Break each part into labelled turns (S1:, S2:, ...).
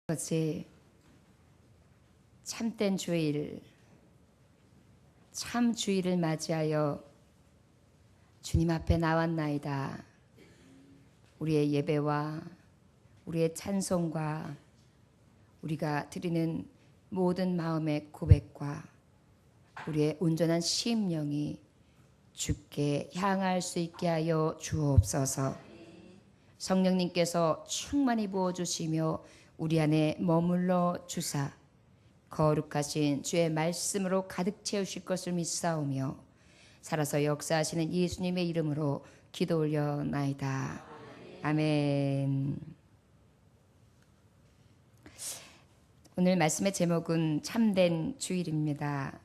S1: 것이 참된 주일, 참 주일을 맞이하여 주님 앞에 나왔나이다. 우리의 예배와 우리의 찬송과 우리가 드리는 모든 마음의 고백과 우리의 온전한 심령이 주께 향할 수 있게 하여 주옵소서. 성령님께서 충만히 부어주시며 우리 안에 머물러 주사 거룩하신 주의 말씀으로 가득 채우실 것을 믿사오며 살아서 역사하시는 예수님의 이름으로 기도 올려나이다. 아멘. 오늘 말씀의 제목은 참된 주일입니다.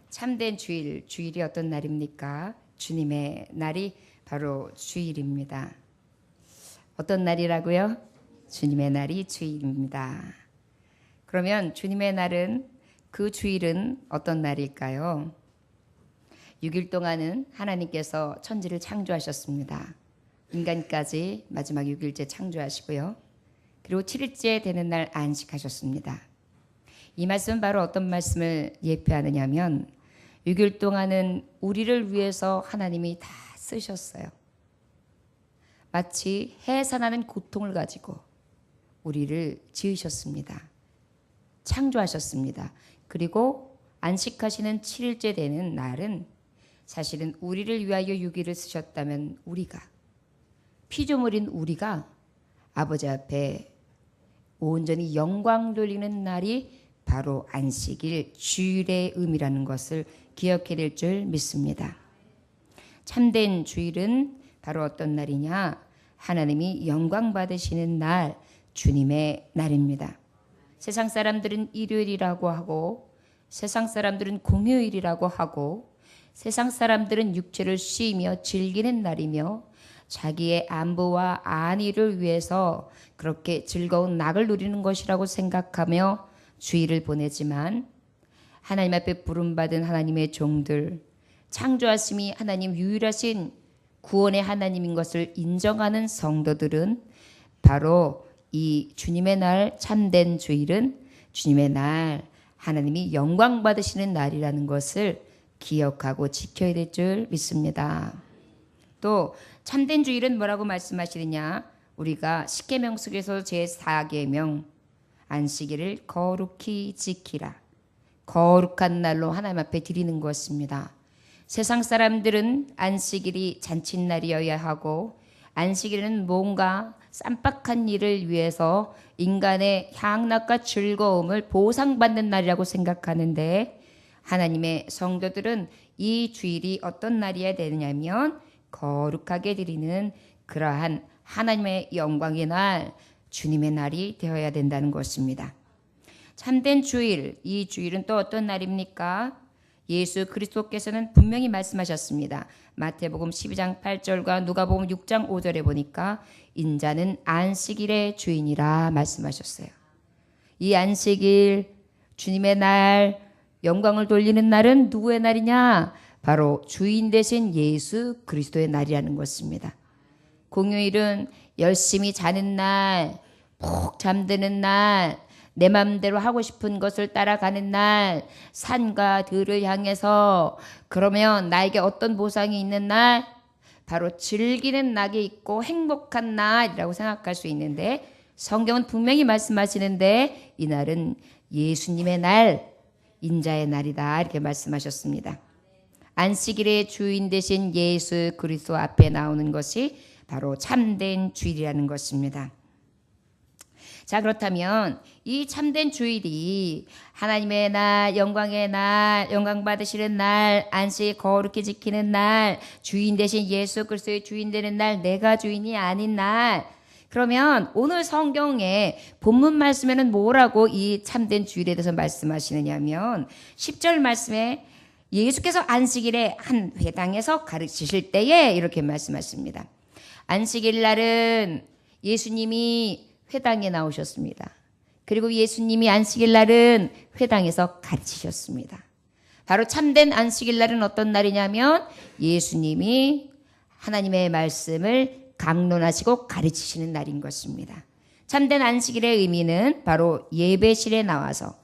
S1: 참된 주일, 주일이 어떤 날입니까? 주님의 날이 바로 주일입니다. 어떤 날이라고요? 주님의 날이 주일입니다. 그러면 주님의 날은, 그 주일은 어떤 날일까요? 6일 동안은 하나님께서 천지를 창조하셨습니다. 인간까지 마지막 6일째 창조하시고요. 그리고 7일째 되는 날 안식하셨습니다. 이 말씀은 바로 어떤 말씀을 예표하느냐 하면 6일 동안은 우리를 위해서 하나님이 다 쓰셨어요. 마치 해산하는 고통을 가지고 우리를 지으셨습니다. 창조하셨습니다. 그리고 안식하시는 7일째 되는 날은 사실은 우리를 위하여 6일을 쓰셨다면 우리가, 피조물인 우리가 아버지 앞에 온전히 영광 돌리는 날이 바로 안식일, 주일의 의미라는 것을 기억해야 될 줄 믿습니다. 참된 주일은 바로 어떤 날이냐? 하나님이 영광 받으시는 날, 주님의 날입니다. 세상 사람들은 일요일이라고 하고, 세상 사람들은 공휴일이라고 하고, 세상 사람들은 육체를 쉬며 즐기는 날이며 자기의 안부와 안위를 위해서 그렇게 즐거운 낙을 누리는 것이라고 생각하며 주일을 보내지만, 하나님 앞에 부름받은 하나님의 종들, 창조하심이 하나님 유일하신 구원의 하나님인 것을 인정하는 성도들은 바로 이 주님의 날, 참된 주일은 주님의 날, 하나님이 영광 받으시는 날이라는 것을 기억하고 지켜야 될 줄 믿습니다. 또 참된 주일은 뭐라고 말씀하시느냐? 우리가 십계명 속에서 제4계명 안식일을 거룩히 지키라. 거룩한 날로 하나님 앞에 드리는 것입니다. 세상 사람들은 안식일이 잔칫날이어야 하고, 안식일은 뭔가 쌈박한 일을 위해서 인간의 향락과 즐거움을 보상받는 날이라고 생각하는데, 하나님의 성도들은 이 주일이 어떤 날이어야 되느냐면 거룩하게 드리는 그러한 하나님의 영광의 날, 주님의 날이 되어야 된다는 것입니다. 참된 주일, 이 주일은 또 어떤 날입니까? 예수 그리스도께서는 분명히 말씀하셨습니다. 마태복음 12장 8절과 누가복음 6장 5절에 보니까 인자는 안식일의 주인이라 말씀하셨어요. 이 안식일, 주님의 날, 영광을 돌리는 날은 누구의 날이냐? 바로 주인 되신 예수 그리스도의 날이라는 것입니다. 공휴일은 열심히 자는 날, 푹 잠드는 날, 내 마음대로 하고 싶은 것을 따라가는 날, 산과 들을 향해서 그러면 나에게 어떤 보상이 있는 날? 바로 즐기는 낙이 있고 행복한 날이라고 생각할 수 있는데, 성경은 분명히 말씀하시는데 이 날은 예수님의 날, 인자의 날이다 이렇게 말씀하셨습니다. 안식일의 주인 되신 예수 그리스도 앞에 나오는 것이 바로 참된 주일이라는 것입니다. 자, 그렇다면 이 참된 주일이 하나님의 날, 영광의 날, 영광 받으시는 날, 안식 거룩히 지키는 날, 주인 되신 예수 그리스도의 주인 되는 날, 내가 주인이 아닌 날. 그러면 오늘 성경의 본문 말씀에는 뭐라고 이 참된 주일에 대해서 말씀하시느냐면 10절 말씀에 예수께서 안식일에 한 회당에서 가르치실 때에 이렇게 말씀하십니다. 안식일 날은 예수님이 회당에 나오셨습니다. 그리고 예수님이 안식일 날은 회당에서 가르치셨습니다. 바로 참된 안식일 날은 어떤 날이냐면 예수님이 하나님의 말씀을 강론하시고 가르치시는 날인 것입니다. 참된 안식일의 의미는 바로 예배실에 나와서,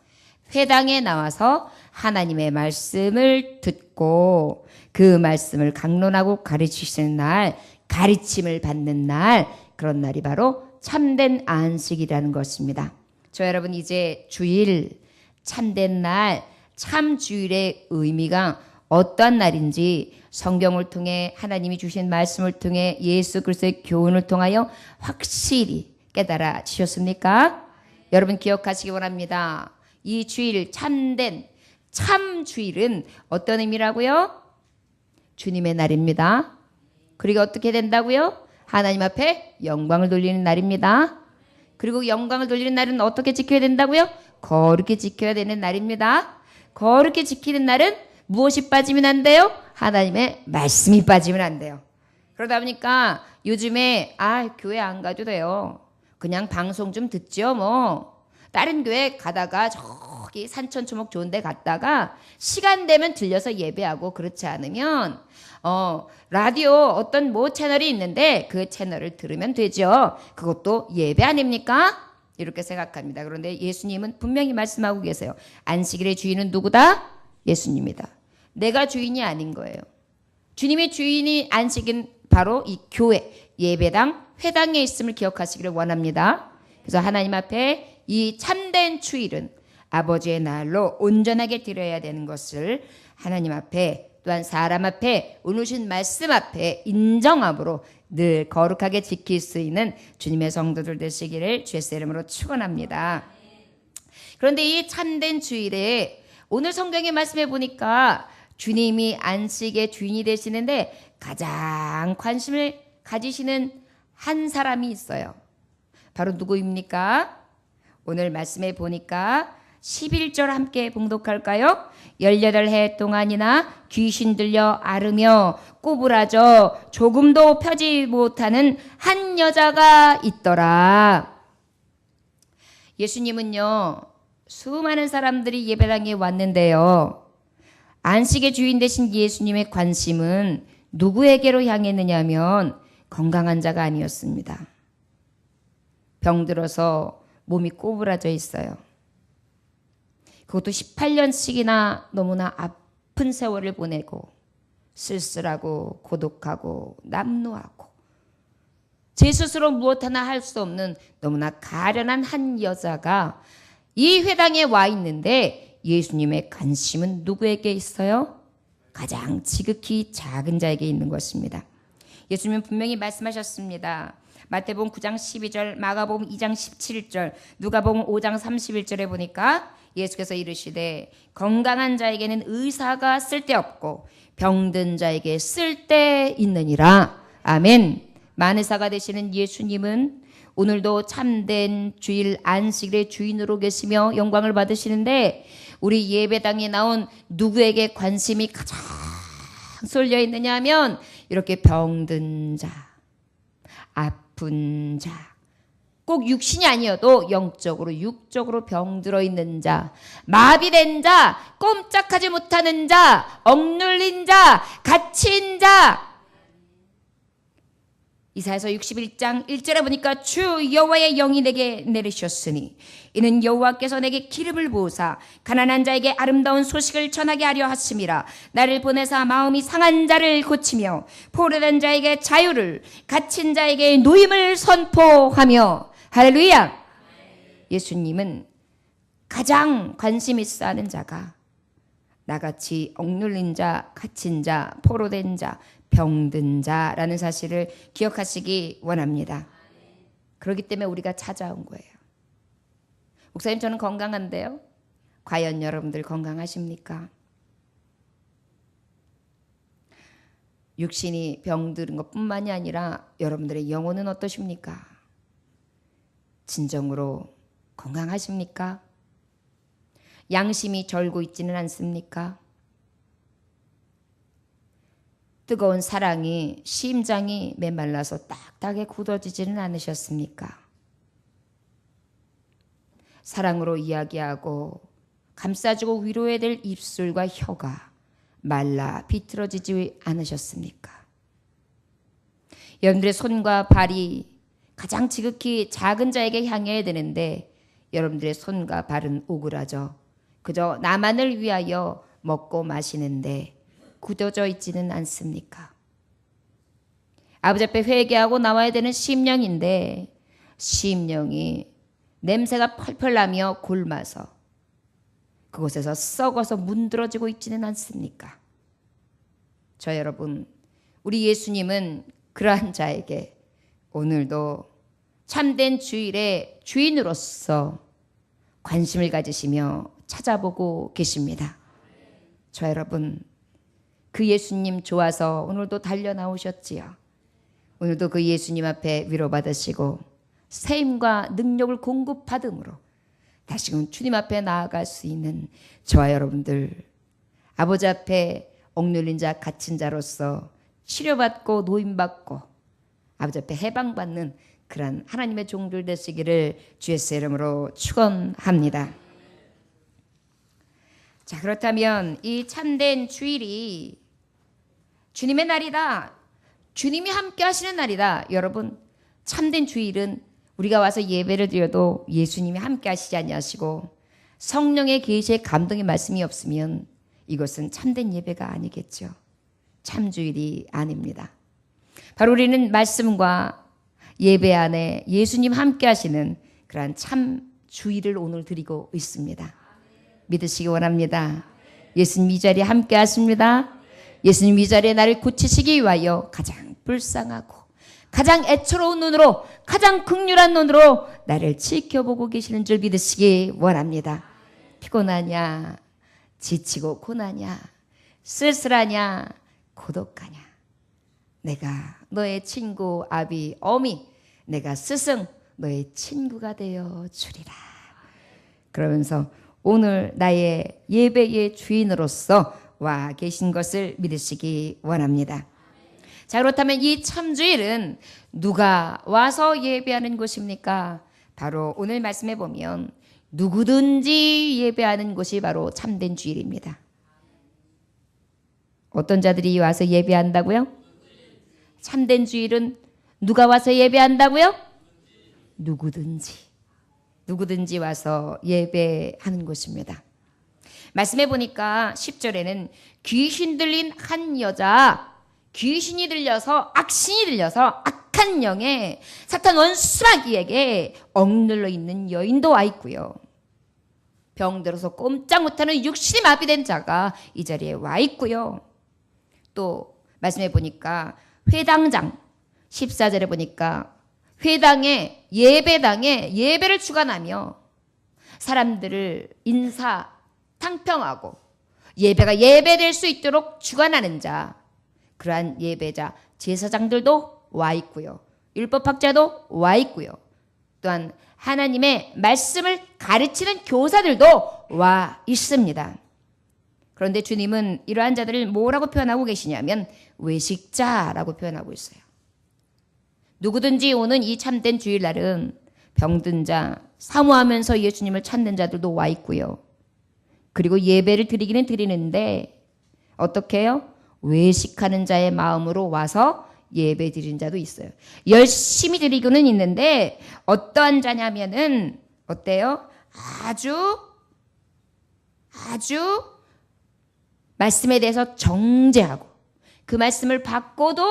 S1: 회당에 나와서 하나님의 말씀을 듣고 그 말씀을 강론하고 가르치시는 날, 가르침을 받는 날, 그런 날이 바로 참된 안식이라는 것입니다. 저 여러분, 이제 주일, 참된 날, 참주일의 의미가 어떠한 날인지 성경을 통해, 하나님이 주신 말씀을 통해, 예수 그리스도의 교훈을 통하여 확실히 깨달아지셨습니까? 여러분 기억하시기 원합니다. 이 주일, 참된 참주일은 어떤 의미라고요? 주님의 날입니다. 그리고 어떻게 된다고요? 하나님 앞에 영광을 돌리는 날입니다. 그리고 영광을 돌리는 날은 어떻게 지켜야 된다고요? 거룩히 지켜야 되는 날입니다. 거룩히 지키는 날은 무엇이 빠지면 안 돼요? 하나님의 말씀이 빠지면 안 돼요. 그러다 보니까 요즘에 교회 안 가도 돼요. 그냥 방송 좀 듣죠 뭐. 다른 교회 가다가 저기 산천초목 좋은 데 갔다가 시간 되면 들려서 예배하고, 그렇지 않으면 라디오 어떤 뭐 채널이 있는데 그 채널을 들으면 되죠. 그것도 예배 아닙니까? 이렇게 생각합니다. 그런데 예수님은 분명히 말씀하고 계세요. 안식일의 주인은 누구다? 예수님이다. 내가 주인이 아닌 거예요. 주님의 주인이 안식은 바로 이 교회, 예배당, 회당에 있음을 기억하시기를 원합니다. 그래서 하나님 앞에 이 참된 주일은 아버지의 날로 온전하게 드려야 되는 것을 하나님 앞에, 또한 사람 앞에, 오누신 말씀 앞에 인정함으로 늘 거룩하게 지킬 수 있는 주님의 성도들 되시기를 주의 이름으로 축원합니다. 그런데 이 참된 주일에 오늘 성경의 말씀에 보니까 주님이 안식의 주인이 되시는데 가장 관심을 가지시는 한 사람이 있어요. 바로 누구입니까? 오늘 말씀에 보니까 11절 함께 봉독할까요? 18해 동안이나 귀신 들려 앓으며 꼬부라져 조금도 펴지 못하는 한 여자가 있더라. 예수님은요, 수많은 사람들이 예배당에 왔는데요, 안식의 주인 되신 예수님의 관심은 누구에게로 향했느냐면 건강한 자가 아니었습니다. 병들어서 몸이 꼬부라져 있어요. 그것도 18년씩이나 너무나 아픈 세월을 보내고 쓸쓸하고 고독하고 남노하고 제 스스로 무엇 하나 할 수 없는 너무나 가련한 한 여자가 이 회당에 와 있는데 예수님의 관심은 누구에게 있어요? 가장 지극히 작은 자에게 있는 것입니다. 예수님은 분명히 말씀하셨습니다. 마태복음 9장 12절, 마가복음 2장 17절, 누가복음 5장 31절에 보니까 예수께서 이르시되 건강한 자에게는 의사가 쓸데없고 병든 자에게 쓸데 있느니라. 아멘. 만의사가 되시는 예수님은 오늘도 참된 주일 안식일의 주인으로 계시며 영광을 받으시는데, 우리 예배당에 나온 누구에게 관심이 가장 쏠려 있느냐 하면 이렇게 병든 자, 아픈 자, 꼭 육신이 아니어도 영적으로 육적으로 병들어 있는 자, 마비된 자, 꼼짝하지 못하는 자, 억눌린 자, 갇힌 자. 이사야서 61장 1절에 보니까 주 여호와의 영이 내게 내리셨으니 이는 여호와께서 내게 기름을 부으사 가난한 자에게 아름다운 소식을 전하게 하려 하심이라. 나를 보내사 마음이 상한 자를 고치며 포로된 자에게 자유를, 갇힌 자에게 노임을 선포하며. 할렐루야. 예수님은 가장 관심 있어 하는 자가 나같이 억눌린 자, 갇힌 자, 포로된 자, 병든 자라는 사실을 기억하시기 원합니다. 그렇기 때문에 우리가 찾아온 거예요. 목사님, 저는 건강한데요. 과연 여러분들 건강하십니까? 육신이 병든 것뿐만이 아니라 여러분들의 영혼은 어떠십니까? 진정으로 건강하십니까? 양심이 절고 있지는 않습니까? 뜨거운 사랑이 심장이 메말라서 딱딱하게 굳어지지는 않으셨습니까? 사랑으로 이야기하고 감싸주고 위로해야 될 입술과 혀가 말라 비틀어지지 않으셨습니까? 여러분들의 손과 발이 가장 지극히 작은 자에게 향해야 되는데 여러분들의 손과 발은 오그라져 그저 나만을 위하여 먹고 마시는데 굳어져 있지는 않습니까? 아버지 앞에 회개하고 나와야 되는 심령인데 심령이 냄새가 펄펄 나며 곪아서 그곳에서 썩어서 문드러지고 있지는 않습니까? 저 여러분, 우리 예수님은 그러한 자에게 오늘도 참된 주일의 주인으로서 관심을 가지시며 찾아보고 계십니다. 저 여러분, 그 예수님 좋아서 오늘도 달려 나오셨지요. 오늘도 그 예수님 앞에 위로받으시고 세임과 능력을 공급받음으로 다시금 주님 앞에 나아갈 수 있는 저와 여러분들, 아버지 앞에 억눌린 자 갇힌 자로서 치료받고 노임받고 아버지 앞에 해방받는 그런 하나님의 종들 되시기를 주 예수의 이름으로 축원합니다. 자, 그렇다면 이 참된 주일이 주님의 날이다, 주님이 함께 하시는 날이다. 여러분, 참된 주일은 우리가 와서 예배를 드려도 예수님이 함께 하시지 아니하시고 성령의 계시의 감동의 말씀이 없으면 이것은 참된 예배가 아니겠죠. 참주일이 아닙니다. 바로 우리는 말씀과 예배 안에 예수님 함께 하시는 그러한 참주일을 오늘 드리고 있습니다. 믿으시기 원합니다. 예수님 이 자리에 함께 하십니다. 예수님 이 자리에 나를 고치시기 위하여 가장 불쌍하고 가장 애처로운 눈으로 가장 극률한 눈으로 나를 지켜보고 계시는 줄 믿으시기 원합니다. 피곤하냐, 지치고 고나냐, 쓸쓸하냐, 고독하냐, 내가 너의 친구 아비 어미, 내가 스승 너의 친구가 되어 주리라. 그러면서 오늘 나의 예배의 주인으로서 와 계신 것을 믿으시기 원합니다. 자, 그렇다면 이 참주일은 누가 와서 예배하는 곳입니까? 바로 오늘 말씀해 보면 누구든지 예배하는 곳이 바로 참된 주일입니다. 어떤 자들이 와서 예배한다고요? 참된 주일은 누가 와서 예배한다고요? 누구든지 와서 예배하는 곳입니다. 말씀해 보니까 10절에는 귀신 들린 한 여자, 귀신이 들려서 악신이 들려서 악한 영에 사탄 원수마귀에게 억눌러 있는 여인도 와 있고요. 병들어서 꼼짝 못하는 육신이 마비된 자가 이 자리에 와 있고요. 또 말씀해 보니까 회당장 14절에 보니까 회당에 예배당에 예배를 주관하며 사람들을 인사 탕평하고 예배가 예배될 수 있도록 주관하는 자, 그러한 예배자 제사장들도 와 있고요. 율법학자도 와 있고요. 또한 하나님의 말씀을 가르치는 교사들도 와 있습니다. 그런데 주님은 이러한 자들을 뭐라고 표현하고 계시냐면 외식자라고 표현하고 있어요. 누구든지 오는 이 참된 주일날은 병든 자, 사모하면서 예수님을 찾는 자들도 와 있고요. 그리고 예배를 드리기는 드리는데 어떻게 해요? 외식하는 자의 마음으로 와서 예배 드리는 자도 있어요. 열심히 드리고는 있는데 어떠한 자냐면은 어때요? 아주 말씀에 대해서 정죄하고 그 말씀을 받고도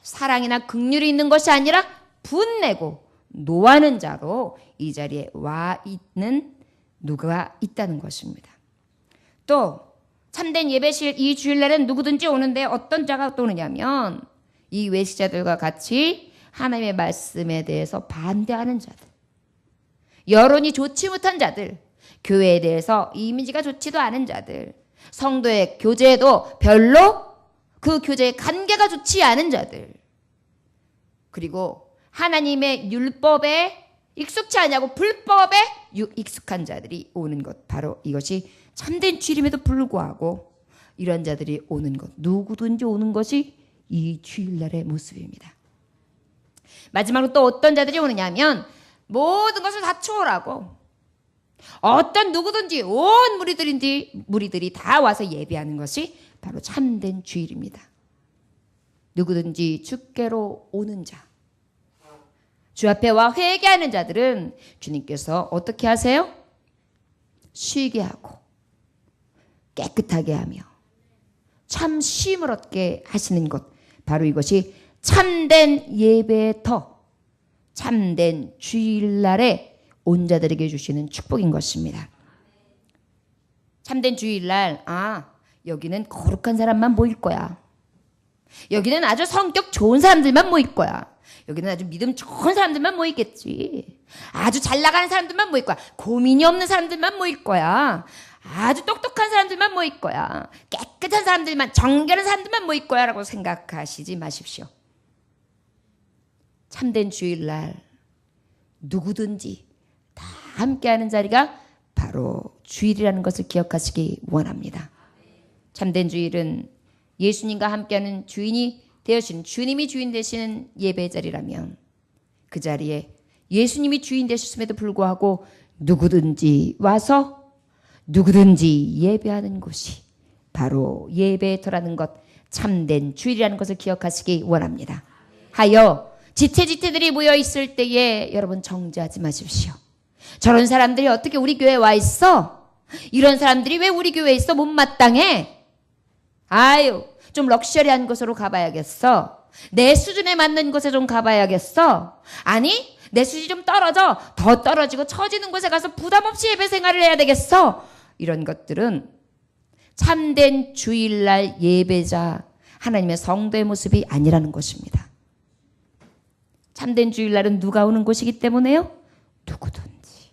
S1: 사랑이나 긍휼이 있는 것이 아니라 분내고 노하는 자로 이 자리에 와 있는 누가 있다는 것입니다. 또 참된 예배실 이 주일날은 누구든지 오는데 어떤 자가 또 오느냐면 이 외식자들과 같이 하나님의 말씀에 대해서 반대하는 자들, 여론이 좋지 못한 자들, 교회에 대해서 이미지가 좋지도 않은 자들, 성도의 교제도 별로 그 교제의 관계가 좋지 않은 자들, 그리고 하나님의 율법에 익숙치 않냐고 불법에 익숙한 자들이 오는 것, 바로 이것이 참된 주일임에도 불구하고 이런 자들이 오는 것, 누구든지 오는 것이 이 주일날의 모습입니다. 마지막으로 또 어떤 자들이 오느냐면 모든 것을 다 초월하고 어떤 누구든지 온 무리들이 다 와서 예배하는 것이 바로 참된 주일입니다. 누구든지 주께로 오는 자, 주 앞에 와 회개하는 자들은 주님께서 어떻게 하세요? 쉬게 하고 깨끗하게 하며 참 쉼을 얻게 하시는 것, 바로 이것이 참된 예배의 터, 참된 주일날에 온 자들에게 주시는 축복인 것입니다. 참된 주일날, 여기는 거룩한 사람만 모일 거야. 여기는 아주 성격 좋은 사람들만 모일 거야. 여기는 아주 믿음 좋은 사람들만 모이겠지. 아주 잘 나가는 사람들만 모일 거야. 고민이 없는 사람들만 모일 거야. 아주 똑똑한 사람들만 모일 거야. 깨끗한 사람들만, 정결한 사람들만 모일 거야 라고 생각하시지 마십시오. 참된 주일날 누구든지 다 함께하는 자리가 바로 주일이라는 것을 기억하시기 원합니다. 참된 주일은 예수님과 함께하는 주인이 되어주신, 주님이 주인 되시는 예배의 자리라면 그 자리에 예수님이 주인 되셨음에도 불구하고 누구든지 와서 누구든지 예배하는 곳이 바로 예배의 터라는 것, 참된 주일이라는 것을 기억하시기 원합니다. 하여 지체들이 모여 있을 때에 여러분 정죄하지 마십시오. 저런 사람들이 어떻게 우리 교회에 와 있어? 이런 사람들이 왜 우리 교회에 있어? 못마땅해? 좀 럭셔리한 곳으로 가봐야겠어. 내 수준에 맞는 곳에 좀 가봐야겠어. 아니, 내 수준이 좀 떨어져. 더 떨어지고 처지는 곳에 가서 부담 없이 예배 생활을 해야 되겠어. 이런 것들은 참된 주일날 예배자, 하나님의 성도의 모습이 아니라는 것입니다. 참된 주일날은 누가 오는 곳이기 때문에요? 누구든지.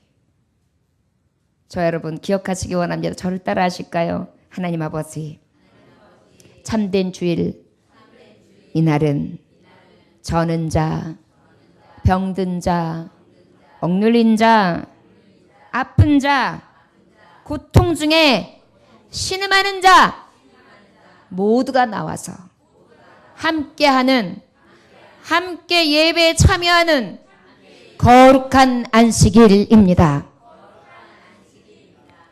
S1: 저 여러분 기억하시기 원합니다. 저를 따라 하실까요? 하나님 아버지, 참된 주일, 이날은 저는 자, 병든 자, 억눌린 자, 아픈 자, 고통 중에 신음하는 자 모두가 나와서 함께하는, 함께 예배에 참여하는 거룩한 안식일입니다.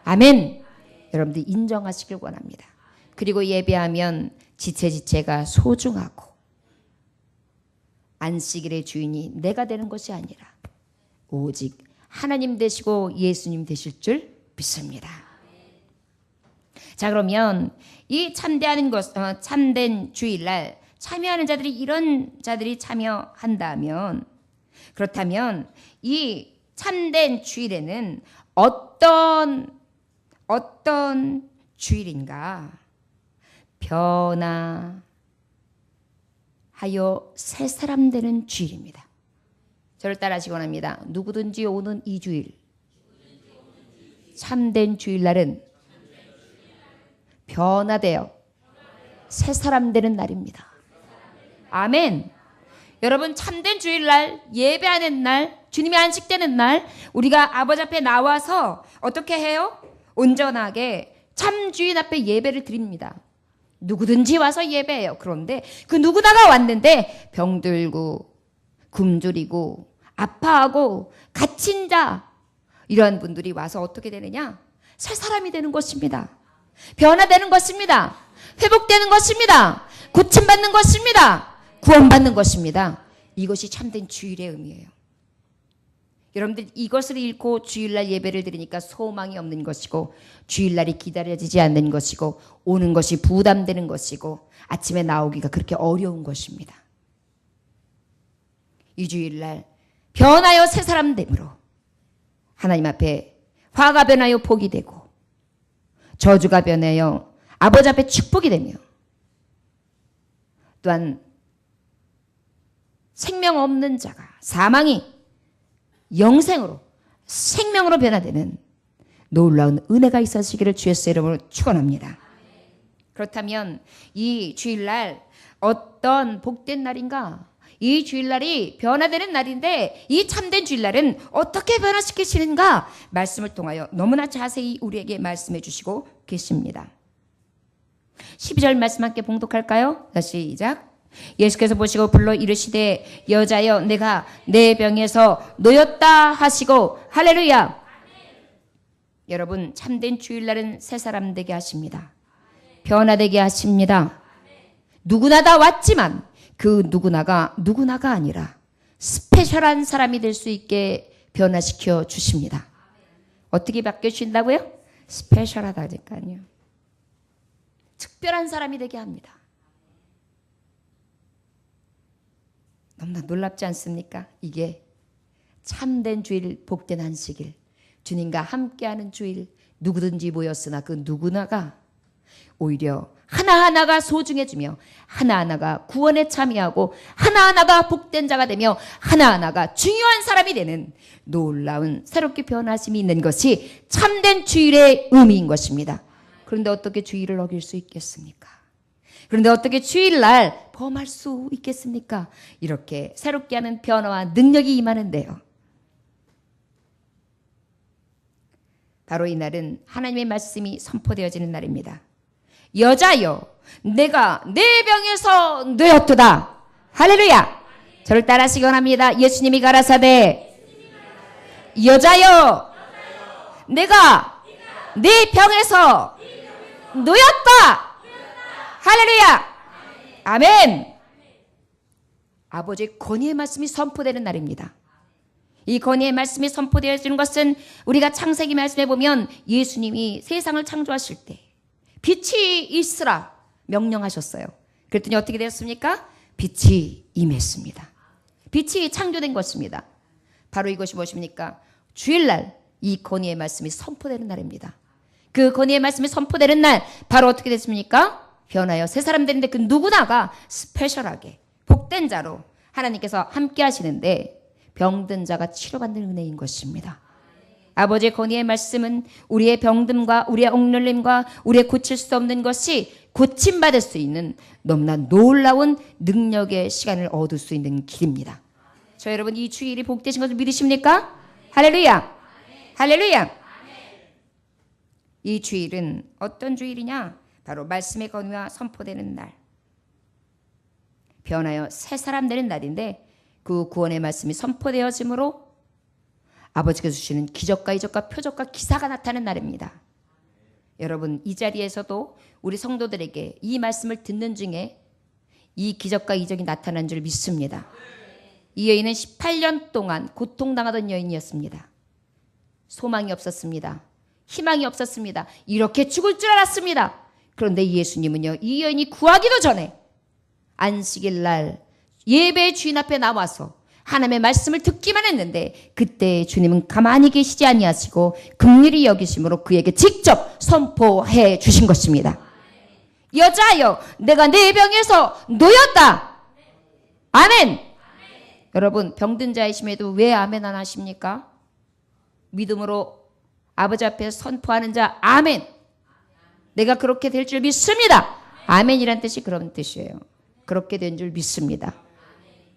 S1: 아멘. 여러분들 인정하시길 원합니다. 그리고 예배하면 지체가 소중하고 안식일의 주인이 내가 되는 것이 아니라 오직 하나님 되시고 예수님 되실 줄 믿습니다. 자, 그러면 이 참되는 것, 참된 주일날 참여하는 자들이, 이런 자들이 참여한다면, 그렇다면 이 참된 주일에는 어떤 주일인가? 변화하여 새 사람 되는 주일입니다. 저를 따라하시기 원합니다. 누구든지 오는 이 주일, 참된 주일날은 변화되어 새 사람 되는 날입니다. 아멘. 여러분, 참된 주일날, 예배하는 날, 주님의 안식되는 날, 우리가 아버지 앞에 나와서 어떻게 해요? 온전하게 참 주인 앞에 예배를 드립니다. 누구든지 와서 예배해요. 그런데 그 누구나가 왔는데 병들고 굶주리고 아파하고 갇힌 자, 이런 분들이 와서 어떻게 되느냐? 새 사람이 되는 것입니다. 변화되는 것입니다. 회복되는 것입니다. 고침받는 것입니다. 구원받는 것입니다. 이것이 참된 주일의 의미예요. 여러분들 이것을 잃고 주일날 예배를 드리니까 소망이 없는 것이고, 주일날이 기다려지지 않는 것이고, 오는 것이 부담되는 것이고, 아침에 나오기가 그렇게 어려운 것입니다. 이 주일날 변하여 새 사람 됨으로 하나님 앞에 화가 변하여 복이 되고, 저주가 변하여 아버지 앞에 축복이 되며, 또한 생명 없는 자가, 사망이 영생으로, 생명으로 변화되는 놀라운 은혜가 있으시기를 주의 이름으로 축원합니다. 그렇다면 이 주일날 어떤 복된 날인가? 이 주일날이 변화되는 날인데, 이 참된 주일날은 어떻게 변화시키시는가? 말씀을 통하여 너무나 자세히 우리에게 말씀해 주시고 계십니다. 12절 말씀 함께 봉독할까요? 다시 시작. 예수께서 보시고 불러 이르시되 여자여 내가 내 병에서 놓였다 하시고, 할렐루야. 여러분, 참된 주일날은 새 사람 되게 하십니다. 변화되게 하십니다. 누구나 다 왔지만 그 누구나가 아니라 스페셜한 사람이 될 수 있게 변화시켜 주십니다. 어떻게 바뀌어주신다고요? 스페셜하다니까요. 특별한 사람이 되게 합니다. 너무나 놀랍지 않습니까? 이게 참된 주일, 복된 안식일, 주님과 함께하는 주일, 누구든지 모였으나 그 누구나가 오히려 하나하나가 소중해지며 하나하나가 구원에 참여하고 하나하나가 복된 자가 되며 하나하나가 중요한 사람이 되는 놀라운 새롭게 변화심이 있는 것이 참된 주일의 의미인 것입니다. 그런데 어떻게 주일을 어길 수 있겠습니까? 그런데 어떻게 주일날 범할 수 있겠습니까? 이렇게 새롭게 하는 변화와 능력이 임하는데요. 바로 이날은 하나님의 말씀이 선포되어지는 날입니다. 여자여, 내가 내 병에서 뇌었도다. 할렐루야. 저를 따라하시기 원합니다. 예수님이 가라사대, 여자여, 내가 내 병에서 놓였다. 할렐루야. 아멘. 아버지의 권위의 말씀이 선포되는 날입니다. 이 권위의 말씀이 선포되어지는 것은 우리가 창세기 말씀에 보면 예수님이 세상을 창조하실 때 빛이 있으라 명령하셨어요. 그랬더니 어떻게 되었습니까? 빛이 임했습니다. 빛이 창조된 것입니다. 바로 이것이 무엇입니까? 주일날 이 권위의 말씀이 선포되는 날입니다. 그 권위의 말씀이 선포되는 날 바로 어떻게 됐습니까? 변하여 새 사람 되는데 그 누구나가 스페셜하게 복된 자로 하나님께서 함께 하시는데 병든 자가 치료받는 은혜인 것입니다. 아버지의 권위의 말씀은 우리의 병듦과 우리의 억눌림과 우리의 고칠 수 없는 것이 고침받을 수 있는 너무나 놀라운 능력의 시간을 얻을 수 있는 길입니다. 저 여러분 이 주일이 복되신 것을 믿으십니까? 할렐루야. 할렐루야. 이 주일은 어떤 주일이냐? 바로 말씀의 권위가 선포되는 날. 변하여 새 사람 되는 날인데 그 구원의 말씀이 선포되어지므로 아버지께서 주시는 기적과 이적과 표적과 기사가 나타나는 날입니다. 여러분 이 자리에서도 우리 성도들에게 이 말씀을 듣는 중에 이 기적과 이적이 나타난 줄 믿습니다. 이 여인은 18년 동안 고통당하던 여인이었습니다. 소망이 없었습니다. 희망이 없었습니다. 이렇게 죽을 줄 알았습니다. 그런데 예수님은요, 이 여인이 구하기도 전에 안식일 날 예배 주인 앞에 나와서 하나님의 말씀을 듣기만 했는데 그때 주님은 가만히 계시지 아니하시고 긍휼히 여기심으로 그에게 직접 선포해 주신 것입니다. 여자여, 내가 내 병에서 놓였다. 아멘. 여러분 병든 자이심에도 왜 아멘 안 하십니까? 믿음으로 아버지 앞에 선포하는 자 아멘. 내가 그렇게 될 줄 믿습니다. 아멘이란 뜻이 그런 뜻이에요. 그렇게 된 줄 믿습니다.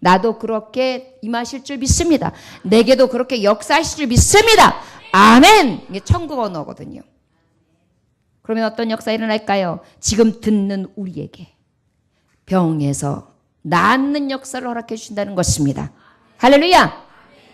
S1: 나도 그렇게 임하실 줄 믿습니다. 내게도 그렇게 역사하실 줄 믿습니다. 아멘. 이게 천국 언어거든요. 그러면 어떤 역사 일어날까요? 지금 듣는 우리에게 병에서 낫는 역사를 허락해 주신다는 것입니다. 할렐루야.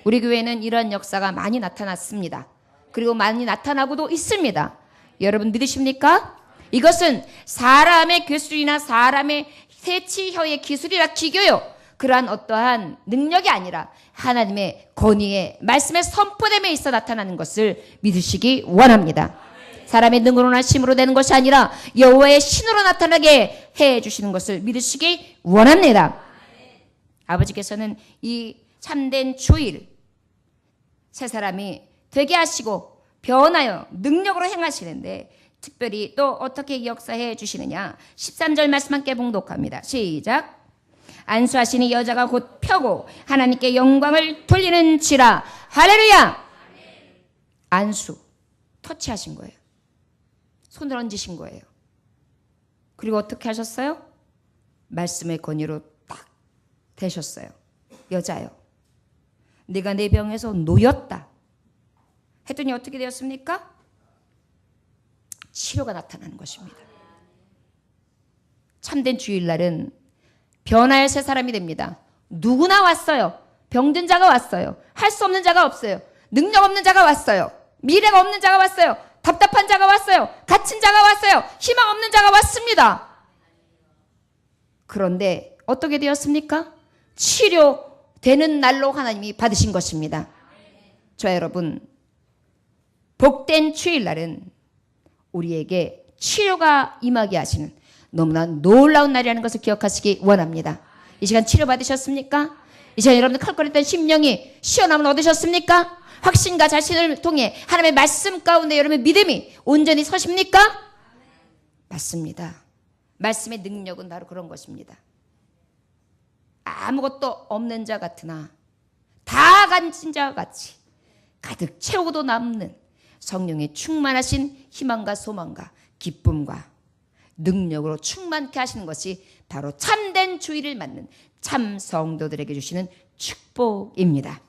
S1: 우리 교회는 이런 역사가 많이 나타났습니다. 그리고 많이 나타나고도 있습니다. 여러분 믿으십니까? 이것은 사람의 괴술이나 사람의 세치혀의 기술이라 기교요. 그러한 어떠한 능력이 아니라 하나님의 권위의 말씀의 선포됨에 있어 나타나는 것을 믿으시기 원합니다. 사람의 능으로나 힘으로 되는 것이 아니라 여호와의 신으로 나타나게 해주시는 것을 믿으시기 원합니다. 아버지께서는 이 참된 주일 새 사람이 되게 하시고 변하여 능력으로 행하시는데 특별히 또 어떻게 역사해 주시느냐. 13절 말씀 함께 봉독합니다. 시작. 안수하시니 여자가 곧 펴고 하나님께 영광을 돌리는지라. 할렐루야. 안수 터치하신 거예요. 손을 얹으신 거예요. 그리고 어떻게 하셨어요? 말씀의 권위로 딱 되셨어요. 여자요, 내가 내 병에서 놓였다 했더니 어떻게 되었습니까? 치료가 나타나는 것입니다. 참된 주일날은 변화의 새 사람이 됩니다. 누구나 왔어요. 병든 자가 왔어요. 할 수 없는 자가 없어요. 능력 없는 자가 왔어요. 미래가 없는 자가 왔어요. 답답한 자가 왔어요. 갇힌 자가 왔어요. 희망 없는 자가 왔습니다. 그런데 어떻게 되었습니까? 치료 되는 날로 하나님이 받으신 것입니다. 저 여러분, 복된 주일날은 우리에게 치료가 임하게 하시는 너무나 놀라운 날이라는 것을 기억하시기 원합니다. 이 시간 치료받으셨습니까? 이 시간 여러분들 칼거렸던 심령이 시원함을 얻으셨습니까? 확신과 자신을 통해 하나님의 말씀 가운데 여러분의 믿음이 온전히 서십니까? 맞습니다. 말씀의 능력은 바로 그런 것입니다. 아무것도 없는 자 같으나 다 가진 자 같이 가득 채우고도 남는 성령의 충만하신 희망과 소망과 기쁨과 능력으로 충만케 하시는 것이 바로 참된 주의를 맞는 참 성도들에게 주시는 축복입니다.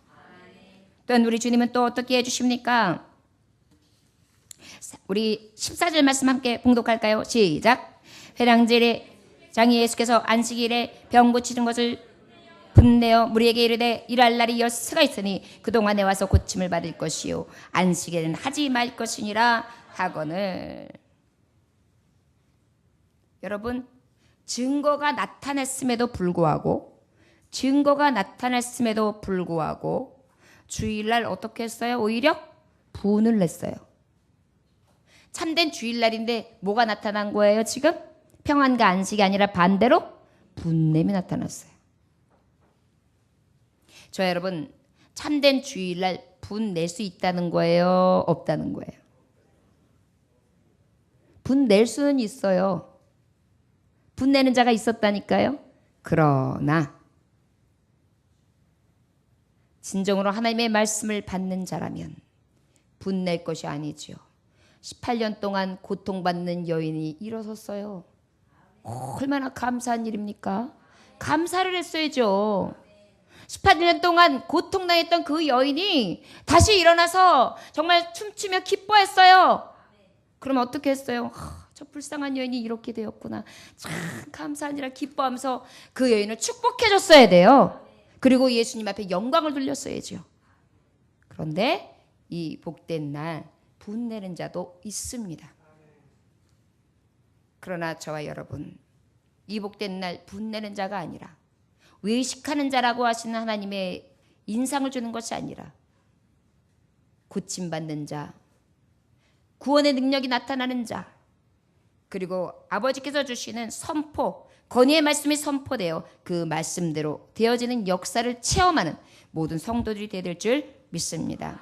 S1: 또한 우리 주님은 또 어떻게 해주십니까? 우리 14절 말씀 함께 봉독할까요? 시작. 회당절에 장이 예수께서 안식일에 병 고치는 것을 분내어 무리에게 이르되 일할 날이 여스가 있으니 그동안에 와서 고침을 받을 것이요 안식일에는 하지 말 것이니라 하거늘. 여러분, 증거가 나타났음에도 불구하고 주일날 어떻게 했어요? 오히려 분을 냈어요. 참된 주일날인데 뭐가 나타난 거예요 지금? 평안과 안식이 아니라 반대로 분냄이 나타났어요. 저 여러분, 참된 주일날 분 낼 수 있다는 거예요? 없다는 거예요? 분 낼 수는 있어요. 분 내는 자가 있었다니까요. 그러나 진정으로 하나님의 말씀을 받는 자라면 분 낼 것이 아니지요. 18년 동안 고통받는 여인이 일어섰어요. 얼마나 감사한 일입니까? 감사를 했어야죠. 18년 동안 고통당했던 그 여인이 다시 일어나서 정말 춤추며 기뻐했어요. 그럼 어떻게 했어요? 저 불쌍한 여인이 이렇게 되었구나. 참 감사하니라 기뻐하면서 그 여인을 축복해줬어야 돼요. 그리고 예수님 앞에 영광을 돌렸어야죠. 그런데 이 복된 날 분내는 자도 있습니다. 그러나 저와 여러분, 이 복된 날 분내는 자가 아니라 외식하는 자라고 하시는 하나님의 인상을 주는 것이 아니라 고침받는 자, 구원의 능력이 나타나는 자, 그리고 아버지께서 주시는 선포, 건의의 말씀이 선포되어 그 말씀대로 되어지는 역사를 체험하는 모든 성도들이 되될 줄 믿습니다.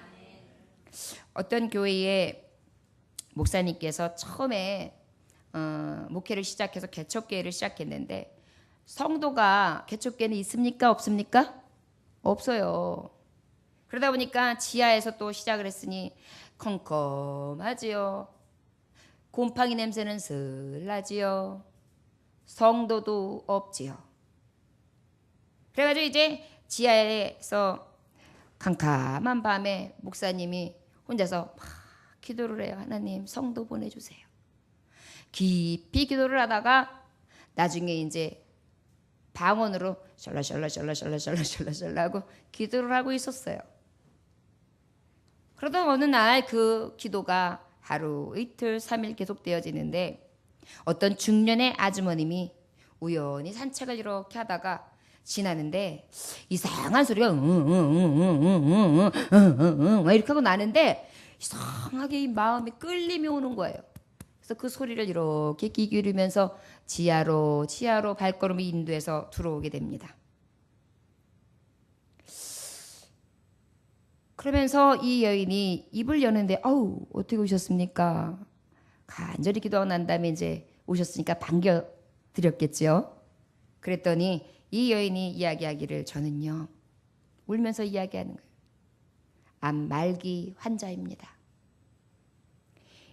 S1: 어떤 교회의 목사님께서 처음에 목회를 시작해서 개척교회를 시작했는데 성도가 개척교회는 있습니까? 없습니까? 없어요. 그러다 보니까 지하에서 또 시작을 했으니 컴컴하지요. 곰팡이 냄새는 슬 나지요. 성도도 없지요. 그래가지고 이제 지하에서 캄캄한 밤에 목사님이 혼자서 막 기도를 해요. 하나님 성도 보내주세요. 깊이 기도를 하다가 나중에 이제 방언으로 샬라샬라샬라샬라샬라샬라 하고 기도를 하고 있었어요. 그러다 어느 날 그 기도가 하루, 이틀, 3일 계속 되어지는데 어떤 중년의 아주머님이 우연히 산책을 이렇게 하다가 지나는데 이상한 소리가 이렇게 하고 나는데 이상하게 이 마음에 끌림이 오는 거예요. 그래서 그 소리를 이렇게 귀 기울이면서 지하로 발걸음을 인도해서 들어오게 됩니다. 그러면서 이 여인이 입을 여는데 아우 어떻게 오셨습니까? 간절히 기도하고 난 다음에 이제 오셨으니까 반겨드렸겠죠. 그랬더니 이 여인이 이야기하기를 저는요 울면서 이야기하는 거예요. 암 말기 환자입니다.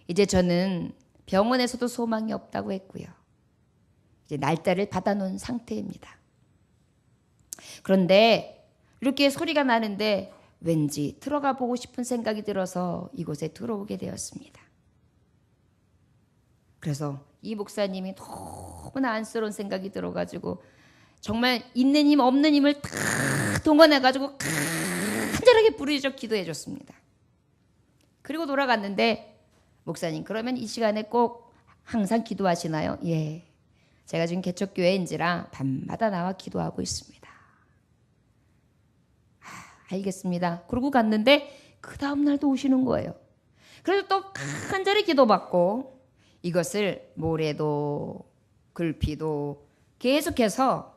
S1: 이제 저는 병원에서도 소망이 없다고 했고요. 이제 날짜를 받아놓은 상태입니다. 그런데 이렇게 소리가 나는데 왠지 들어가 보고 싶은 생각이 들어서 이곳에 들어오게 되었습니다. 그래서 이 목사님이 너무나 안쓰러운 생각이 들어가지고 정말 있는 힘 없는 힘을 다 동원해가지고 간절하게 부르짖어 기도해줬습니다. 그리고 돌아갔는데 목사님 그러면 이 시간에 꼭 항상 기도하시나요? 예, 제가 지금 개척교회인지라 밤마다 나와 기도하고 있습니다. 알겠습니다. 그러고 갔는데 그 다음날도 오시는 거예요. 그래서 또 간절히 기도받고 이것을 모래도 글피도 계속해서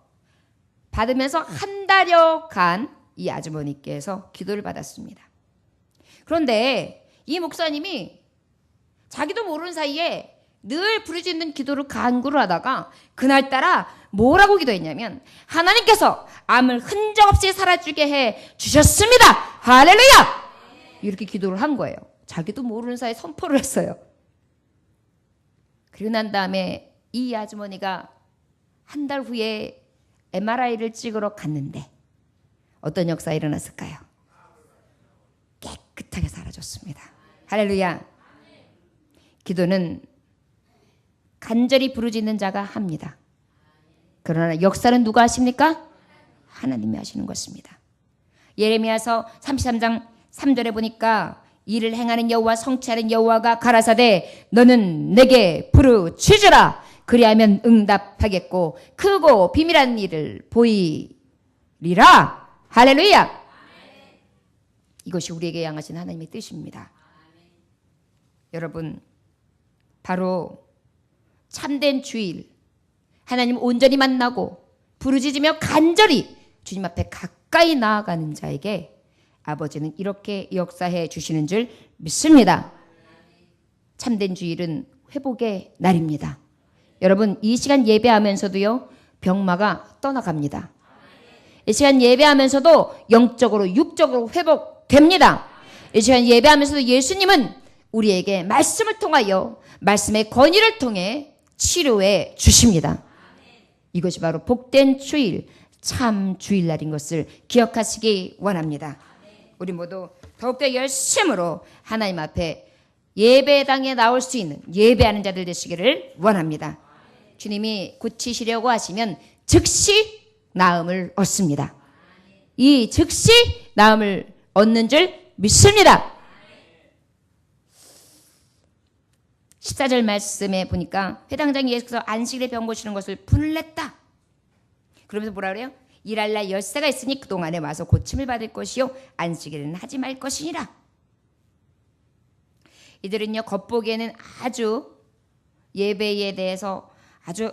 S1: 받으면서 한 달여 간 이 아주머니께서 기도를 받았습니다. 그런데 이 목사님이 자기도 모르는 사이에 늘 부르짖는 기도를 간구를 하다가 그날따라 뭐라고 기도했냐면 하나님께서 암을 흔적 없이 사라지게 해 주셨습니다. 할렐루야! 이렇게 기도를 한 거예요. 자기도 모르는 사이에 선포를 했어요. 그리고 난 다음에 이 아주머니가 한 달 후에 MRI를 찍으러 갔는데 어떤 역사가 일어났을까요? 깨끗하게 사라졌습니다. 할렐루야. 기도는 간절히 부르짖는 자가 합니다. 그러나 역사는 누가 하십니까? 하나님이 하시는 것입니다. 예레미야서 33장 3절에 보니까 이를 행하는 여호와 성취하는 여호와가 가라사대 너는 내게 부르짖으라 그리하면 응답하겠고 크고 비밀한 일을 보이리라. 할렐루야. 이것이 우리에게 향하신 하나님의 뜻입니다. 여러분, 바로 참된 주일, 하나님 온전히 만나고 부르짖으며 간절히 주님 앞에 가까이 나아가는 자에게 아버지는 이렇게 역사해 주시는 줄 믿습니다. 참된 주일은 회복의 날입니다. 여러분, 이 시간 예배하면서도요, 병마가 떠나갑니다. 이 시간 예배하면서도 영적으로 육적으로 회복됩니다. 이 시간 예배하면서도 예수님은 우리에게 말씀을 통하여 말씀의 권위를 통해 치료해 주십니다. 이것이 바로 복된 주일, 참 주일날인 것을 기억하시기 원합니다. 우리 모두 더욱더 열심으로 하나님 앞에 예배당에 나올 수 있는 예배하는 자들 되시기를 원합니다. 주님이 고치시려고 하시면 즉시 나음을 얻습니다. 이 즉시 나음을 얻는 줄 믿습니다. 14절 말씀에 보니까 회당장 예수께서 안식일에 병 고치는 것을 분을 냈다. 그러면서 뭐라 그래요? 일할 날 열쇠가 있으니 그동안에 와서 고침을 받을 것이요 안식일에는 하지 말 것이니라. 이들은요 겉보기에는 아주 예배에 대해서 아주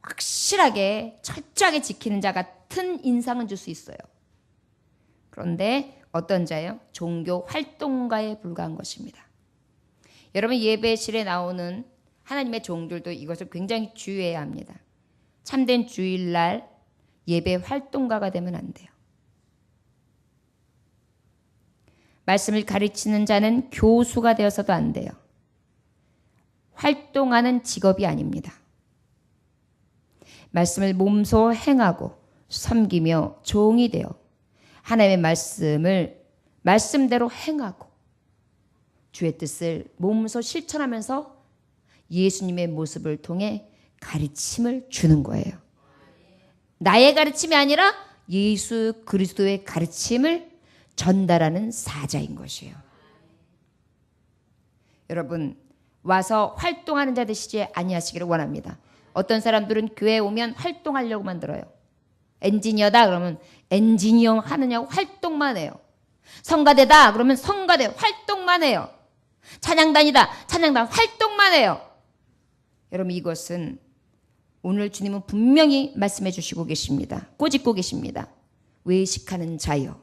S1: 확실하게 철저하게 지키는 자 같은 인상은 줄 수 있어요. 그런데 어떤 자예요? 종교 활동가에 불과한 것입니다. 여러분 예배실에 나오는 하나님의 종들도 이것을 굉장히 주의해야 합니다. 참된 주일날 예배 활동가가 되면 안 돼요. 말씀을 가르치는 자는 교수가 되어서도 안 돼요. 활동하는 직업이 아닙니다. 말씀을 몸소 행하고 섬기며 종이 되어 하나님의 말씀을 말씀대로 행하고 주의 뜻을 몸소 실천하면서 예수님의 모습을 통해 가르침을 주는 거예요. 나의 가르침이 아니라 예수 그리스도의 가르침을 전달하는 사자인 것이에요. 여러분 와서 활동하는 자 되시지 아니하시기를 원합니다. 어떤 사람들은 교회에 오면 활동하려고만 들어요. 엔지니어다 그러면 엔지니어 하느냐고 활동만 해요. 성가대다 그러면 성가대 활동만 해요. 찬양단이다 찬양단 활동만 해요. 여러분 이것은 오늘 주님은 분명히 말씀해 주시고 계십니다. 꼬집고 계십니다. 외식하는 자요.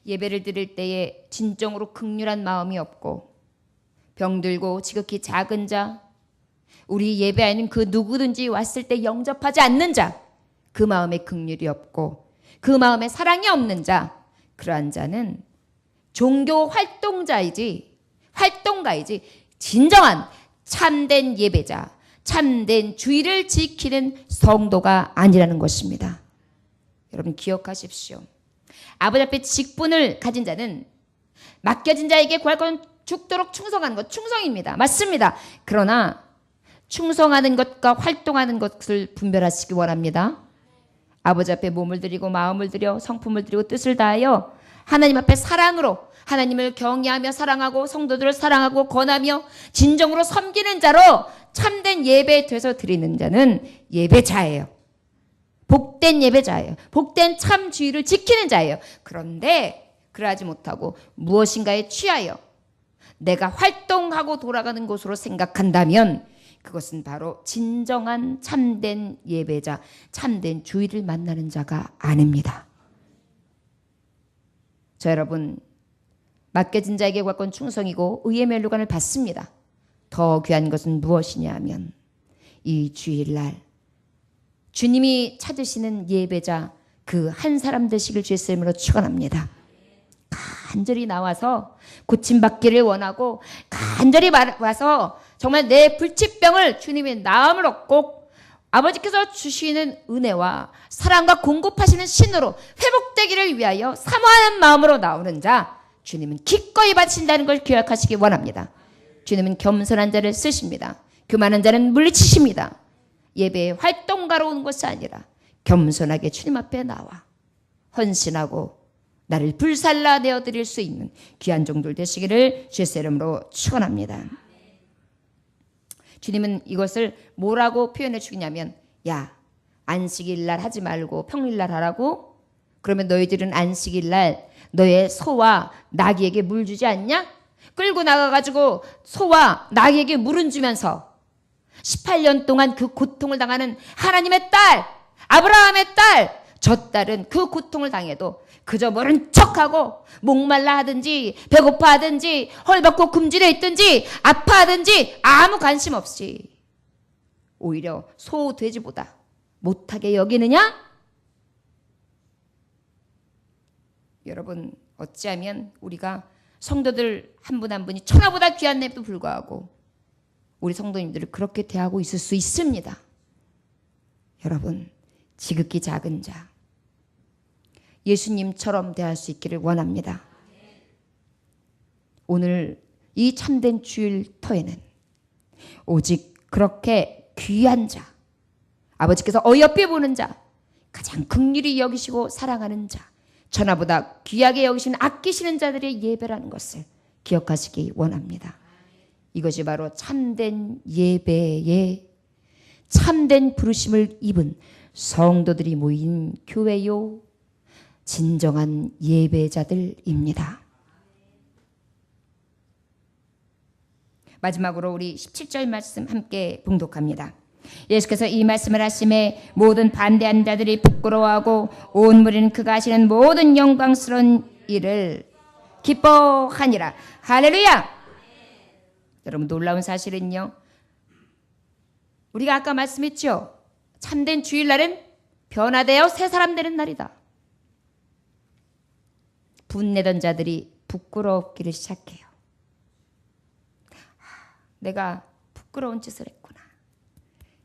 S1: 예배를 드릴 때에 진정으로 극률한 마음이 없고 병들고 지극히 작은 자, 우리 예배하는 그 누구든지 왔을 때 영접하지 않는 자, 그 마음에 긍휼이 없고 그 마음에 사랑이 없는 자, 그러한 자는 종교 활동가이지 진정한 참된 예배자, 참된 주의를 지키는 성도가 아니라는 것입니다. 여러분 기억하십시오. 아버지 앞에 직분을 가진 자는 맡겨진 자에게 구할 건 죽도록 충성하는 것, 충성입니다. 맞습니다. 그러나 충성하는 것과 활동하는 것을 분별하시기 원합니다. 아버지 앞에 몸을 드리고 마음을 드려 성품을 드리고 뜻을 다하여 하나님 앞에 사랑으로 하나님을 경외하며 사랑하고 성도들을 사랑하고 권하며 진정으로 섬기는 자로 참된 예배 돼서 드리는 자는 예배자예요. 복된 예배자예요. 복된 참 주의를 지키는 자예요. 그런데 그러하지 못하고 무엇인가에 취하여 내가 활동하고 돌아가는 곳으로 생각한다면 그것은 바로 진정한 참된 예배자, 참된 주의를 만나는 자가 아닙니다. 자, 여러분, 맡겨진 자에게 구할건 충성이고 의의 멸류관을 받습니다. 더 귀한 것은 무엇이냐 하면 이 주일날 주님이 찾으시는 예배자 그 한 사람 되시길 주의 이름으로 축원합니다. 간절히 나와서 고침받기를 원하고 간절히 와서 정말 내 불치병을 주님의 나음을 얻고 아버지께서 주시는 은혜와 사랑과 공급하시는 신으로 회복되기를 위하여 사모하는 마음으로 나오는 자 주님은 기꺼이 바친다는 걸 기억하시기 원합니다. 주님은 겸손한 자를 쓰십니다. 교만한 자는 물리치십니다. 예배의 활동가로 오는 것이 아니라 겸손하게 주님 앞에 나와 헌신하고 나를 불살라 내어드릴 수 있는 귀한 종들 되시기를 주의 이름으로 축원합니다. 주님은 이것을 뭐라고 표현해 주겠냐면 야, 안식일날 하지 말고 평일날 하라고? 그러면 너희들은 안식일날 너의 소와 나귀에게 물 주지 않냐? 끌고 나가가지고 소와 나귀에게 물은 주면서 18년 동안 그 고통을 당하는 하나님의 딸, 아브라함의 딸, 저 딸은 그 고통을 당해도 그저 모른 척하고 목말라 하든지 배고파 하든지 헐벗고 굶주려 있든지 아파하든지 아무 관심 없이 오히려 소 돼지보다 못하게 여기느냐? 여러분, 어찌하면 우리가 성도들 한 분 한 분이 천하보다 귀한 됨에도 불구하고 우리 성도님들을 그렇게 대하고 있을 수 있습니다. 여러분, 지극히 작은 자 예수님처럼 대할 수 있기를 원합니다. 오늘 이 참된 주일터에는 오직 그렇게 귀한 자, 아버지께서 어여삐 보는 자, 가장 긍휼히 여기시고 사랑하는 자, 천하보다 귀하게 여기시는 아끼시는 자들의 예배라는 것을 기억하시기 원합니다. 이것이 바로 참된 예배의 참된 부르심을 입은 성도들이 모인 교회요 진정한 예배자들입니다. 마지막으로 우리 17절 말씀 함께 봉독합니다. 예수께서 이 말씀을 하심에 모든 반대하는 자들이 부끄러워하고 온 무리는 그가 하시는 모든 영광스러운 일을 기뻐하니라. 할렐루야. 여러분, 놀라운 사실은요, 우리가 아까 말씀했죠. 참된 주일날은 변화되어 새 사람 되는 날이다. 분내던 자들이 부끄럽기를 시작해요. 내가 부끄러운 짓을 했구나.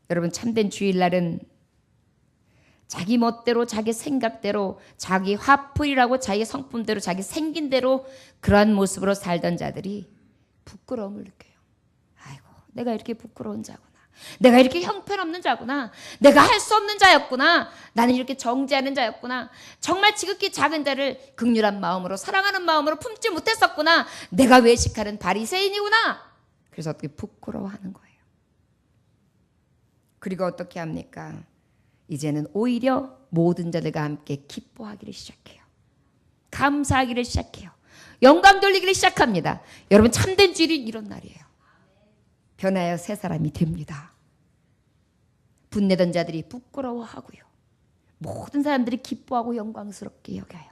S1: 여러분, 참된 주일날은 자기 멋대로 자기 생각대로 자기 화풀이라고 자기 성품대로 자기 생긴 대로 그러한 모습으로 살던 자들이 부끄러움을 느껴요. 아이고, 내가 이렇게 부끄러운 자구나. 내가 이렇게 형편없는 자구나. 내가 할 수 없는 자였구나. 나는 이렇게 정죄하는 자였구나. 정말 지극히 작은 자를 긍휼한 마음으로 사랑하는 마음으로 품지 못했었구나. 내가 외식하는 바리새인이구나. 그래서 어떻게 부끄러워하는 거예요. 그리고 어떻게 합니까? 이제는 오히려 모든 자들과 함께 기뻐하기를 시작해요. 감사하기를 시작해요. 영광 돌리기를 시작합니다. 여러분, 참된 주일은 이런 날이에요. 변하여 새 사람이 됩니다. 분내던 자들이 부끄러워하고요. 모든 사람들이 기뻐하고 영광스럽게 여겨요.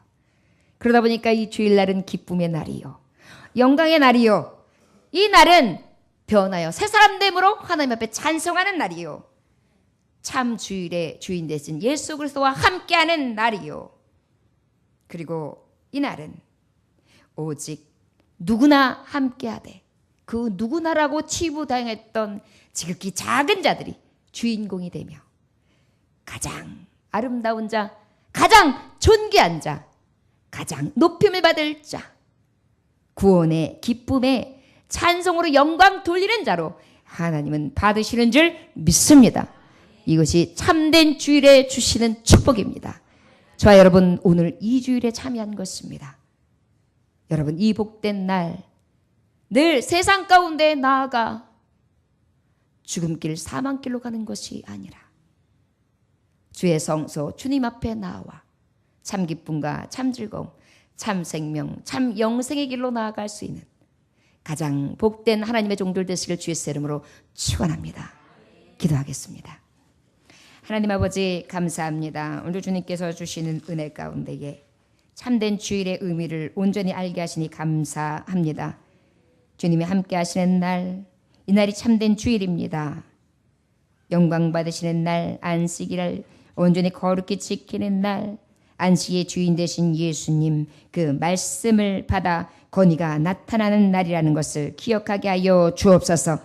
S1: 그러다 보니까 이 주일날은 기쁨의 날이요, 영광의 날이요, 이 날은 변하여 새 사람 됨으로 하나님 앞에 찬송하는 날이요, 참 주일의 주인 되신 예수 그리스도와 함께하는 날이요, 그리고 이 날은 오직 누구나 함께하되 그 누구나라고 치부당했던 지극히 작은 자들이 주인공이 되며 가장 아름다운 자, 가장 존귀한 자, 가장 높임을 받을 자, 구원의 기쁨의 찬송으로 영광 돌리는 자로 하나님은 받으시는 줄 믿습니다. 이것이 참된 주일에 주시는 축복입니다. 저와 여러분, 오늘 이 주일에 참여한 것입니다. 여러분, 이 복된 날 늘 세상 가운데 나아가 죽음길 사망길로 가는 것이 아니라 주의 성소 주님 앞에 나와 참 기쁨과 참 즐거움, 참 생명, 참 영생의 길로 나아갈 수 있는 가장 복된 하나님의 종들 되시길 주의 이름으로 축원합니다. 기도하겠습니다. 하나님 아버지 감사합니다. 오늘 주님께서 주시는 은혜 가운데에 참된 주일의 의미를 온전히 알게 하시니 감사합니다. 주님이 함께 하시는 날, 이 날이 참된 주일입니다. 영광 받으시는 날, 안식일을 온전히 거룩히 지키는 날, 안식의 주인 되신 예수님 그 말씀을 받아 건의가 나타나는 날이라는 것을 기억하게 하여 주옵소서.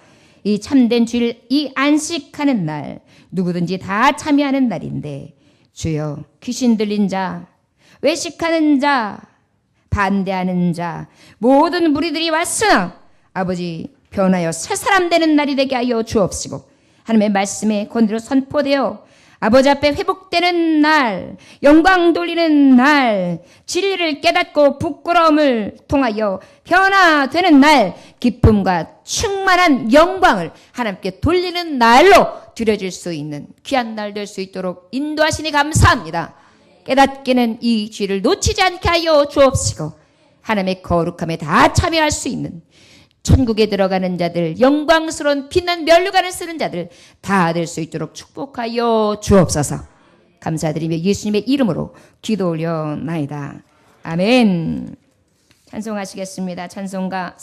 S1: 이 참된 주일, 이 안식하는 날, 누구든지 다 참여하는 날인데 주여, 귀신 들린 자, 외식하는 자, 반대하는 자, 모든 무리들이 왔으나 아버지 변하여 새 사람 되는 날이 되게 하여 주옵시고, 하나님의 말씀에 권위로 선포되어 아버지 앞에 회복되는 날, 영광 돌리는 날, 진리를 깨닫고 부끄러움을 통하여 변화되는 날, 기쁨과 충만한 영광을 하나님께 돌리는 날로 드려질 수 있는 귀한 날 될 수 있도록 인도하시니 감사합니다. 깨닫기는 이 죄를 놓치지 않게 하여 주옵시고, 하나님의 거룩함에 다 참여할 수 있는 천국에 들어가는 자들, 영광스러운 빛난 면류관을 쓰는 자들 다 될 수 있도록 축복하여 주옵소서. 감사드리며 예수님의 이름으로 기도 올려나이다. 아멘. 찬송하시겠습니다. 찬송가